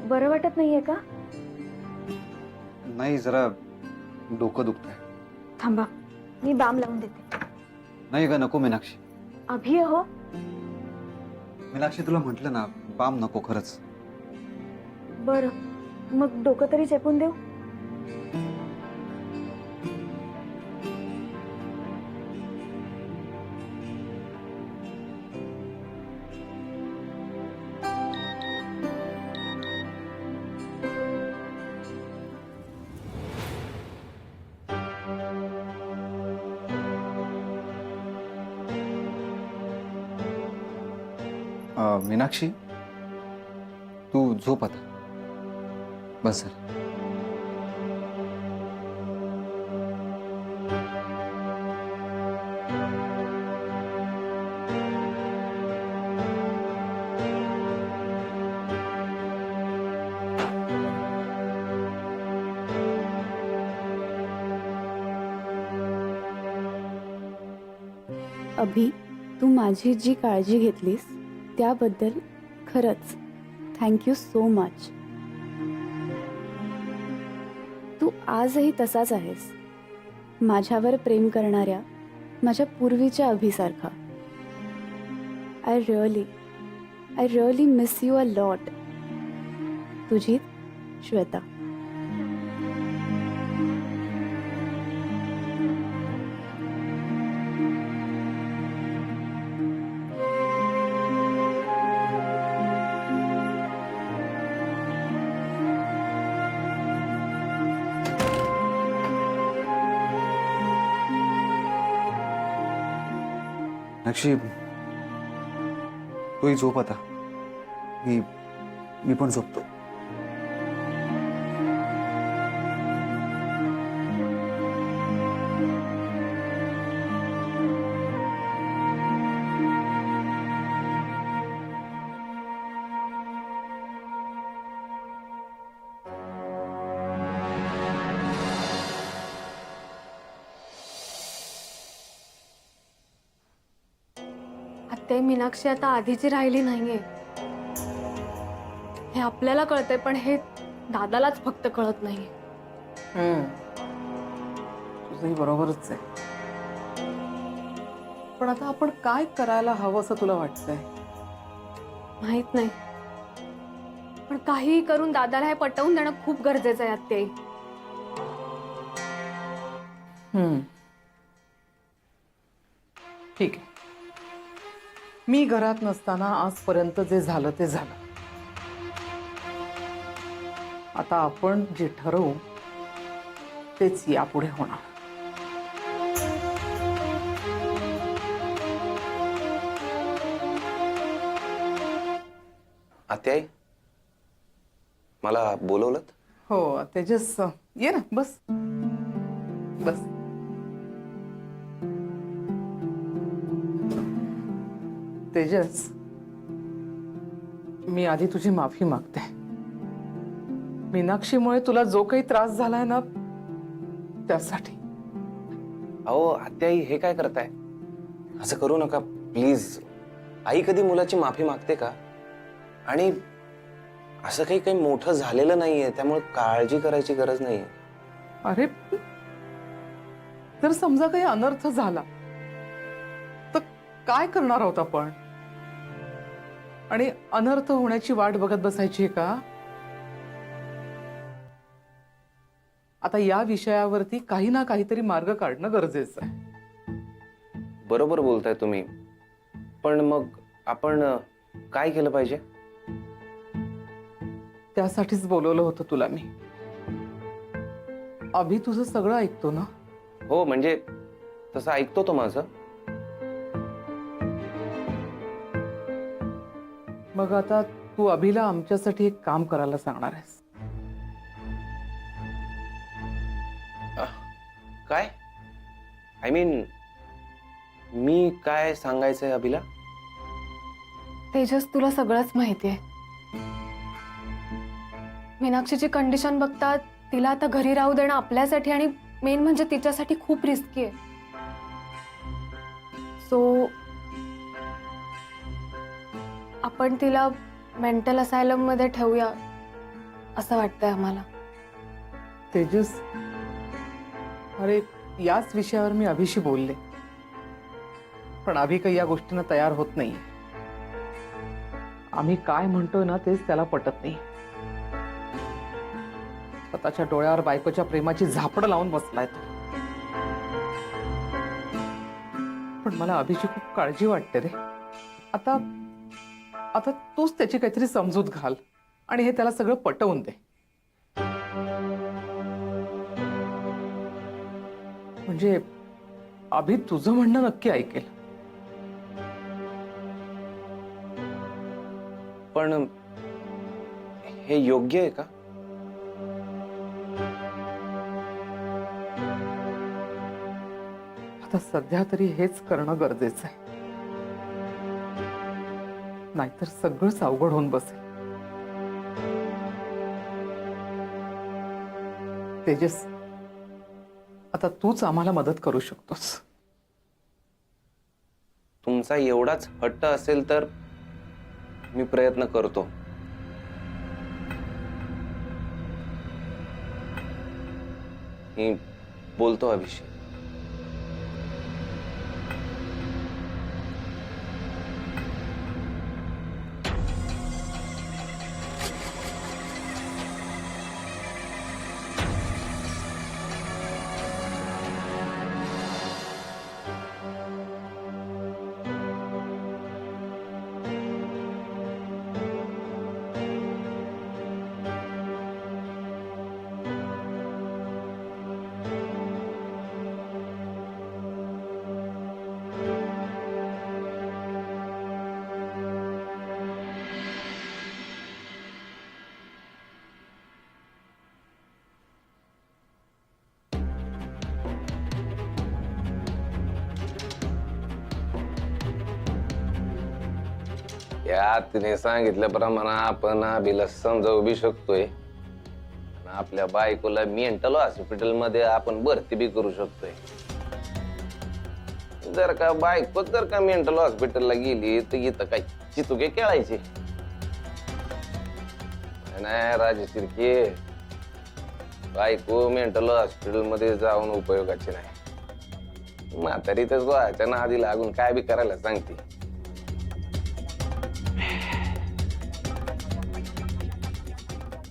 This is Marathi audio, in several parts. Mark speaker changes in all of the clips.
Speaker 1: बरं वाटत नाहीये का?
Speaker 2: नाही, जरा डोकं दुखतंय.
Speaker 1: थांबा, मी बाम लावून देते.
Speaker 2: नाही ग, नको मीनाक्षी.
Speaker 1: अभि हो.
Speaker 2: मीनाक्षी, तुला म्हटलं ना, बाम नको खरंच.
Speaker 1: बरं, मग डोकं तरी चेपून देऊ.
Speaker 2: मीनाक्षी, तू झोप आता. बस झालं.
Speaker 3: अभि, तू माझी जी काळजी घेतलीस त्याबद्दल खरंच थँक्यू सो मच. तू आजही तसाच आहेस, माझ्यावर प्रेम करणाऱ्या माझ्या पूर्वीच्या अभिसारखा. I really miss you a lot. तुझी श्वेता.
Speaker 2: मीनाक्षी, तूही झोप आता. मी पण झोपतो.
Speaker 1: ते मीनाक्षी आता आधीची राहिली नाहीये. हे आपल्याला कळतंय, पण हे दादालाच फक्त कळत नाहीये.
Speaker 4: तुझंही बरोबरच आहे. पण आता आपण काय करायला हवं असं तुला वाटतंय?
Speaker 1: माहित नाही, पण काहीही करून दादाला हे पटवून देणं खूप गरजेचं आहे आत्याई.
Speaker 4: ठीक आहे. मी घरात नसताना आजपर्यंत जे झालं ते झालं. आता आपण जे ठरवू तेच यापुढे होणार.
Speaker 5: आत्याई, मला बोलवलंत?
Speaker 4: हो तेजस, ये ना, बस बस. तेजस, मी आधी तुझी माफी मागते. मीनाक्षीमुळे तुला जो काही त्रास झालाय ना त्यासाठी.
Speaker 5: अहो आत्याई, हे काय करताय? असं करू नका प्लीज. आई कधी मुलाची माफी मागते का? आणि असं काही मोठं झालेलं नाहीये, त्यामुळे काळजी करायची गरज नाहीये.
Speaker 4: अरे, जर समजा काही अनर्थ झाला तर काय करणार आहोत आपण? आणि अनर्थ होण्याची वाट बघत बसायची का? आता या विषयावरती काही ना काहीतरी मार्ग काढणं गरजेचं आहे.
Speaker 5: बरोबर बोलताय तुम्ही, पण मग आपण काय केलं पाहिजे?
Speaker 4: त्यासाठीच बोलवलं होतं तुला मी. अभि तुझं सगळं ऐकतो ना?
Speaker 5: हो, म्हणजे तसं ऐकतो तो माझं.
Speaker 4: मग आता तू अभिला आमच्यासाठी एक काम करायला सांगणार आहेस.
Speaker 5: काय? आय मीन, मी काय सांगायचंय अभिला?
Speaker 1: तेजस, तुला सगळंच माहितीये. मीनाक्षीची कंडिशन बघता तिला आता घरी राहू देणं आपल्यासाठी आणि मेन म्हणजे तिच्यासाठी खूप रिस्की आहे. सो आपण तिला मेंटल असायलम मध्ये ठेवूया असं वाटतंय आम्हाला.
Speaker 4: तेजस, अरे याच विषयावर मी अभिशी बोलले, पण अभि काही या गोष्टीनं तयार होत नाही. आम्ही काय म्हणतोय ना तेच त्याला पटत नाही. स्वतःच्या डोळ्यावर बायकोच्या प्रेमाची झापड लावून बसलाय तो. पण मला अभिची खूप काळजी वाटते रे. आता आता तूच त्याची काहीतरी समजूत घाल आणि हे त्याला सगळं पटवून दे. म्हणजे अभि तुझं म्हणणं नक्की ऐकेल.
Speaker 5: पण हे योग्य आहे का?
Speaker 4: आता सध्या तरी हेच करणं गरजेचं आहे, नाहीतर सगळंच अवघड होऊन बसेल. तेजस, आता तूच आम्हाला मदत करू शकतोस.
Speaker 5: तुमचा एवढाच हट्ट असेल तर मी प्रयत्न करतो. मी बोलतो अभिषेक. या तिने सांगितल्याप्रमाणे आपण अभिला समजावू बी शकतोय. आणि आपल्या बायकोला मेंटल हॉस्पिटल मध्ये आपण भरती बी करू शकतोय. जर का बायको जर का मेंटल हॉस्पिटलला गेली तर इथं काय चितुके खेळायचे नाही. राजशिर्के, बायको मेंटल हॉस्पिटल मध्ये जाऊन उपयोगाची नाही. म्हातारी तर गोळ्याच्या नादी लागून काय बी करायला सांगते.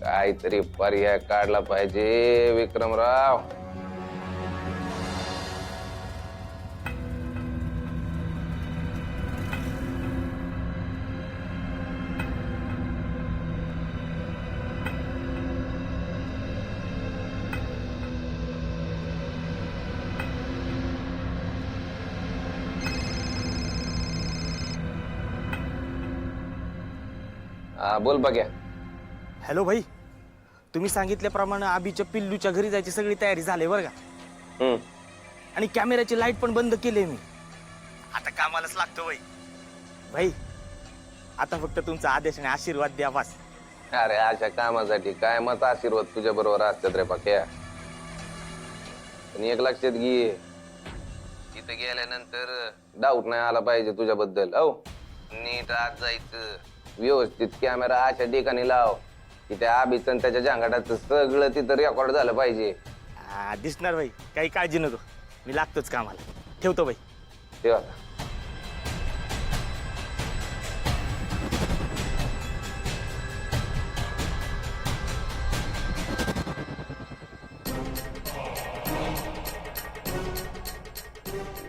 Speaker 5: काहीतरी पर्याय काढला पाहिजे विक्रमराव. हा बोल बघ्या.
Speaker 6: हॅलो भाई, तुम्ही सांगितल्याप्रमाणे आबीच्या पिल्लूच्या घरी जायची सगळी तयारी झाली बरं का. आणि कॅमेऱ्याची लाईट पण बंद केली मी. आता कामालाच लागतो भाई. भाई आता फक्त तुमचा आदेश आणि आशीर्वाद द्या बस.
Speaker 5: अरे अशा कामासाठी काय मत आशीर्वाद तुझ्या बरोबर असतात रे पाक्या. पण एक लक्षात घे, इथं गेल्यानंतर डाऊट नाही आला पाहिजे तुझ्याबद्दल. हो, नीट आज जायचं, व्यवस्थित कॅमेरा अशा ठिकाणी लाव की त्या आबीचं त्याच्या जांगाटाचं सगळं तिथं रेकॉर्ड झालं पाहिजे.
Speaker 6: दिसणार भाई, काही काळजी नको, मी लागतोच कामाला. ठेवतो भाई.
Speaker 5: तेव्हा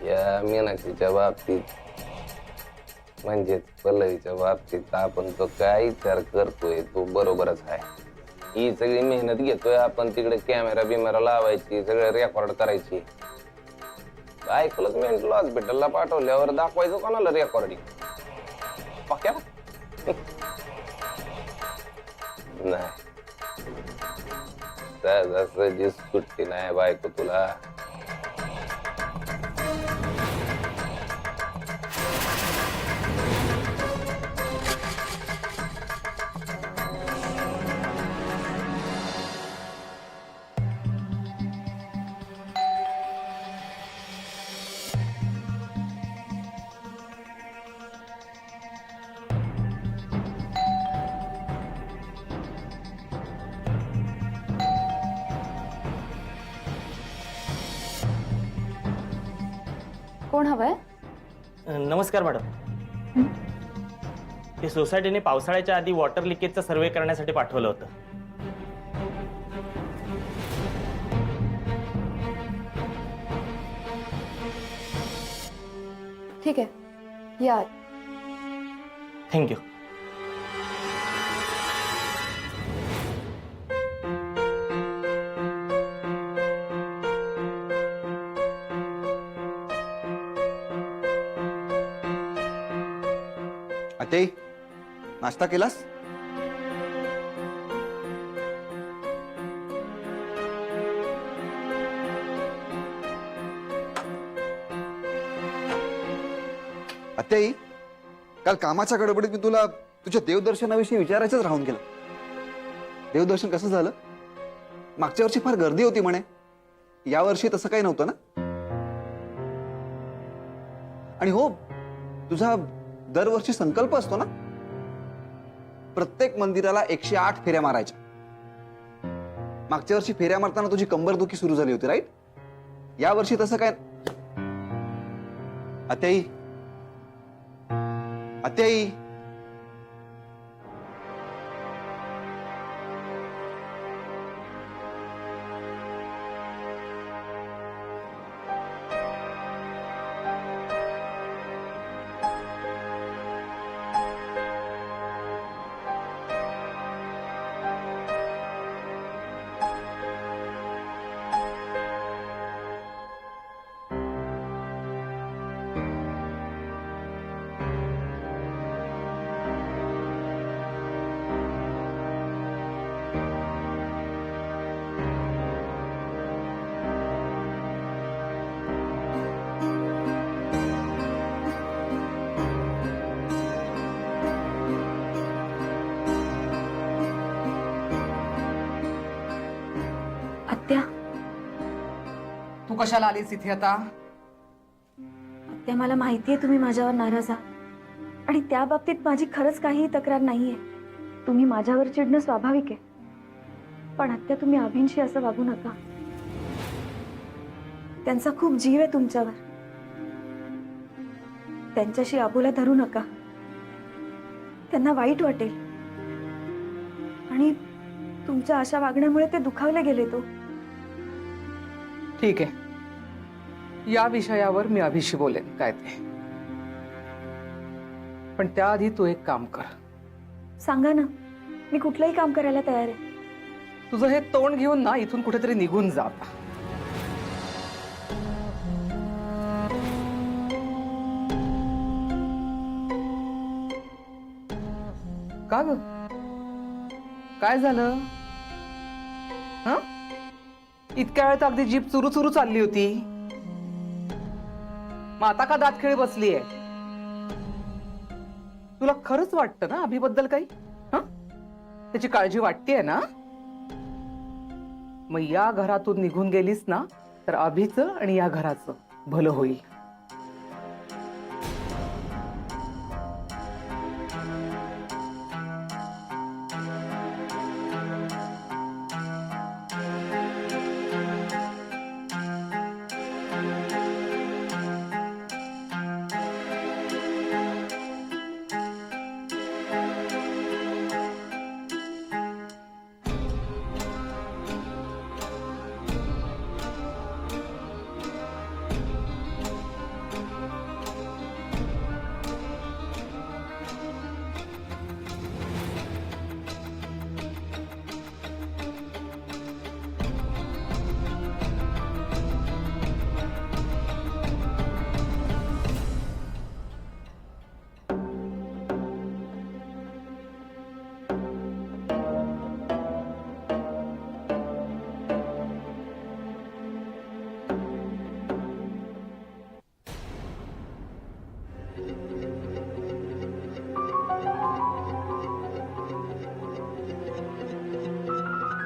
Speaker 5: या मीनाक्षीच्या बाबतीत म्हणजेच पल्लवीच्या बाबतीत आपण तो काय विचार करतोय तो बरोबरच आहे. ही सगळी मेहनत घेतोय आपण, तिकडे कॅमेरा बिमेरा लावायची, सगळं रेकॉर्ड करायची. बायकोलाच मेंटल हॉस्पिटलला पाठवल्यावर दाखवायचं कोणाला रेकॉर्डिंग? पक्या नाही, सहजासहजी सुट्टी नाही बायको तुला.
Speaker 1: कोण हवंय?
Speaker 6: नमस्कार मॅडम. ते सोसायटीने पावसाळ्याच्या आधी वॉटर लिकेजचा सर्वे करण्यासाठी पाठवलं होतं.
Speaker 1: ठीक आहे, या.
Speaker 6: थँक्यू.
Speaker 2: आत्याई, नाश्ता केलास? आत्याई, काल कामाच्या गडबडीत मी तुला तुझ्या देवदर्शनाविषयी विचारायचंच राहून गेलं. देवदर्शन कसं झालं? मागच्या वर्षी फार गर्दी होती म्हणे, या वर्षी तसं काही नव्हतं ना? आणि हो, तुझा दरवर्षी संकल्प असतो ना, प्रत्येक मंदिराला 108 फेऱ्या मारायच्या. मागच्या वर्षी फेऱ्या मारताना तुझी कंबरदुखी सुरू झाली होती, राईट? या वर्षी तसं काय? आत्याई, आत्याई,
Speaker 7: आत्या,
Speaker 4: तू कशाला आलीस इथे आता?
Speaker 7: आत्या, मला माहितीये तुम्ही माझ्यावर नाराज आहात आणि त्या बाबतीत माझी खरंच काहीही तक्रार नाहीये. तुम्ही माझ्यावर चिडणं स्वाभाविक आहे, पण आत्या, तुम्ही अभिनशी असं वागू नका. त्यांचा खूप जीव आहे तुमच्यावर. त्यांच्याशी आबोला धरू नका. त्यांना वाईट वाटेल आणि तुमच्या अशा वागण्यामुळे ते दुखावले गेले. तो
Speaker 4: ठीक आहे, या विषयावर मी अभिशी बोलेन, काय ते. पण त्याआधी तू एक काम कर.
Speaker 7: सांगा ना, मी कुठलंही काम करायला तयार आहे.
Speaker 4: तुझं हे तोंड घेऊन ना इथून कुठेतरी निघून जा आता. का ग, काय झालं? हं? इतक्या वेळ तर अगदी जीप चुरू चुरू चालली होती. मग आता का दातखिळी बसलीये? तुला खरंच वाटतं ना अभिबद्दल काही? हं? त्याची काळजी वाटतेय ना? मग या घरातून निघून गेलीस ना तर अभिचं आणि या घराचं भलं होईल.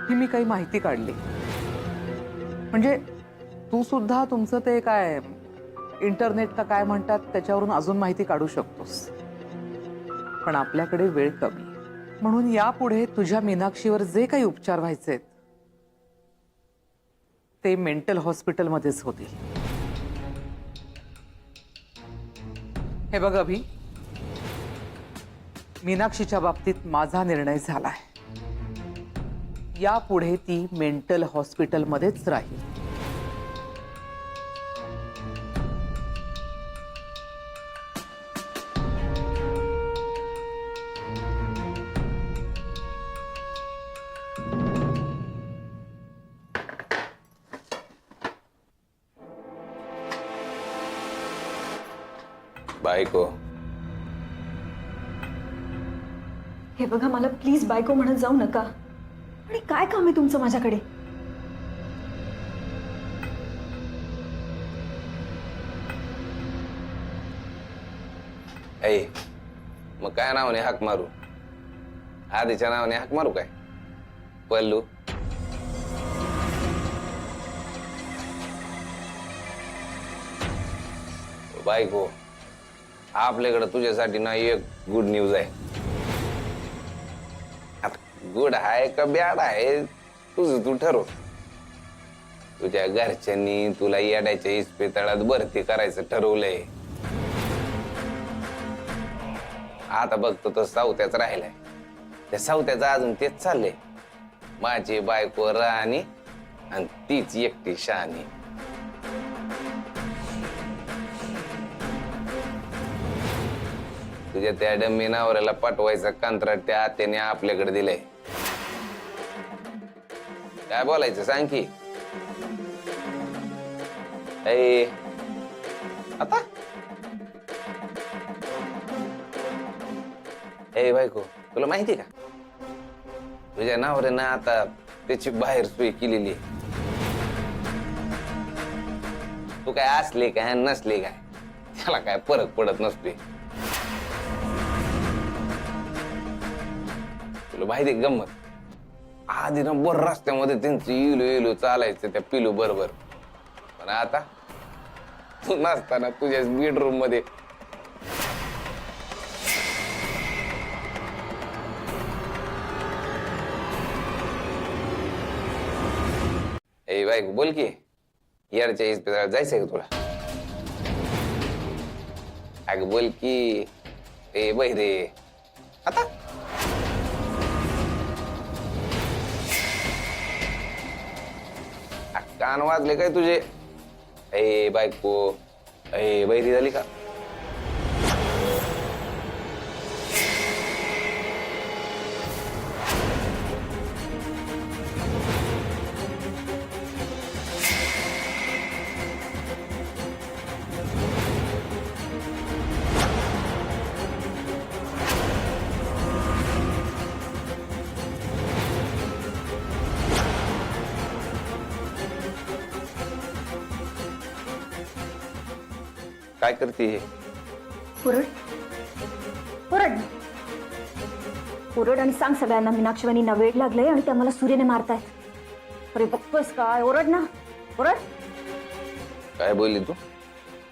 Speaker 4: ही मी काही माहिती काढली. म्हणजे तू सुद्धा तुमचं ते काय इंटरनेट का काय म्हणतात त्याच्यावरून अजून माहिती काढू शकतोस. पण आपल्याकडे वेळ कमी, म्हणून यापुढे तुझ्या मीनाक्षीवर जे काही उपचार व्हायचे ते मेंटल हॉस्पिटलमध्येच होतील. हे बघ अभि, मीनाक्षीच्या बाबतीत माझा निर्णय झालाय. यापुढे ती मेंटल हॉस्पिटलमध्येच राहील.
Speaker 5: बायको,
Speaker 7: हे बघा, मला प्लीज बायको म्हणत जाऊ नका. आणि काय काम आहे तुमचं माझ्याकडे?
Speaker 5: ऐ मग काय नावाने हाक मारू? आधीच्या नावाने हाक मारू काय? पल्लू. बायको, आपल्याकडे तुझ्यासाठी ना एक गुड न्यूज आहे. आता गुड आहे का बॅड आहे तुझं तू ठरव. तुझ्या घरच्यांनी तुला येड्याच्या इस्पितळात भरती करायचं ठरवलंय. आता बघतो तो सावत्याच राहिलाय. त्या सावत्याचं अजून तेच चाललंय. माझी बायको राणी आणि तीच एकटी शहाणी. तुझ्या त्या डम्मी नवऱ्याला पाठवायचं कंत्राट त्या आत्याने आपल्याकडे दिलंय. काय बोलायचं सांग की. ऐ आता ए बायको, तुला माहिती का तुझ्या नवऱ्यानं आता त्याची बाहेर सोय केलेली आहे. तू काय असले काय नसले काय त्याला काय फरक पडत नसतोय. तुला माहिती गंमत, आधी ना बर रस्त्यामध्ये त्यांचं इलो इलो चालायचं त्या पिलू बरोबर. पण आता तू नसताना तुझ्या बेडरूम मध्ये ए बायको बोल की, यारच्या इस्पितळात जायचंय का तुला? अगं बोल की. ए बहिरे आता कान वाजले काय तुझे? ए बायको, ए बहिरी झाली का? काय करते?
Speaker 7: पुरड पुरड पुरड आणि सांग सगळ्यांना मीनाक्षी वहिनींना वेळ लागलंय आणि त्या मला सूर्याने मारतायत. अरे बघतोस काय? ओरड ना, ओरड.
Speaker 5: काय बोलली तू?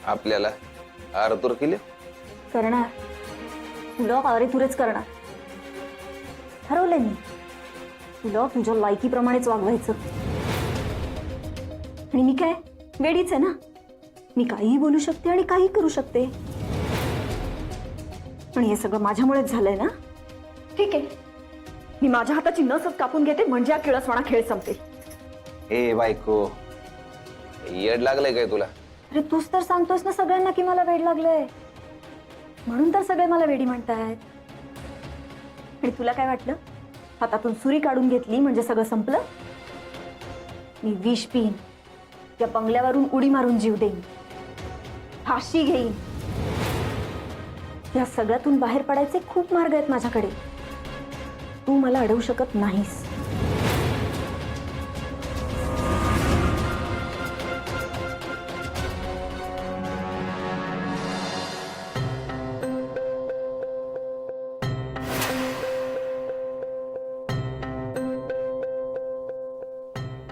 Speaker 5: आपल्याला आरतूर केले?
Speaker 7: करणार तुला अरे तुरेच करणार. ठरवलंय मी, तुला तुझ्या लायकीप्रमाणेच वागवायचं. आणि मी काय वेडीच आहे ना, मी काहीही बोलू शकते आणि काही करू शकते. आणि हे सगळं माझ्यामुळेच झालंय ना. ठीक आहे, मी माझ्या हाताची नसच कापून घेते म्हणजे हा किळसवाणा खेळ संपेल.
Speaker 5: ए बायको, येड लागलंय काय तुला?
Speaker 7: अरे तूच तर सांगतोस ना सगळ्यांना की मला वेड लागलंय, म्हणून तर सगळे मला वेडी म्हणतायत. आणि तुला काय वाटलं, हातातून सुरी काढून घेतली म्हणजे सगळं संपलं? मी विष पिईन, या बंगल्यावरून उडी मारून जीव देईन, फाशी घेईन. या सगळ्यातून बाहेर पडायचे खूप मार्ग आहेत माझ्याकडे. तू मला अडवू शकत नाहीस.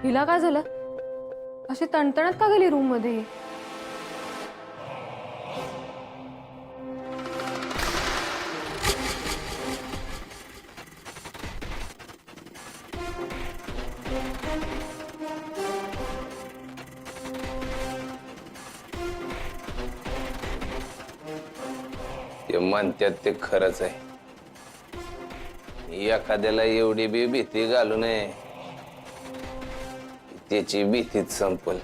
Speaker 1: हिला काय झालं? अशी तणतणत का गेली रूम मध्ये?
Speaker 5: ते म्हणतात ते खरंच आहे. एखाद्याला एवढी बी भीती घालू नये त्याची भीतीच संपल.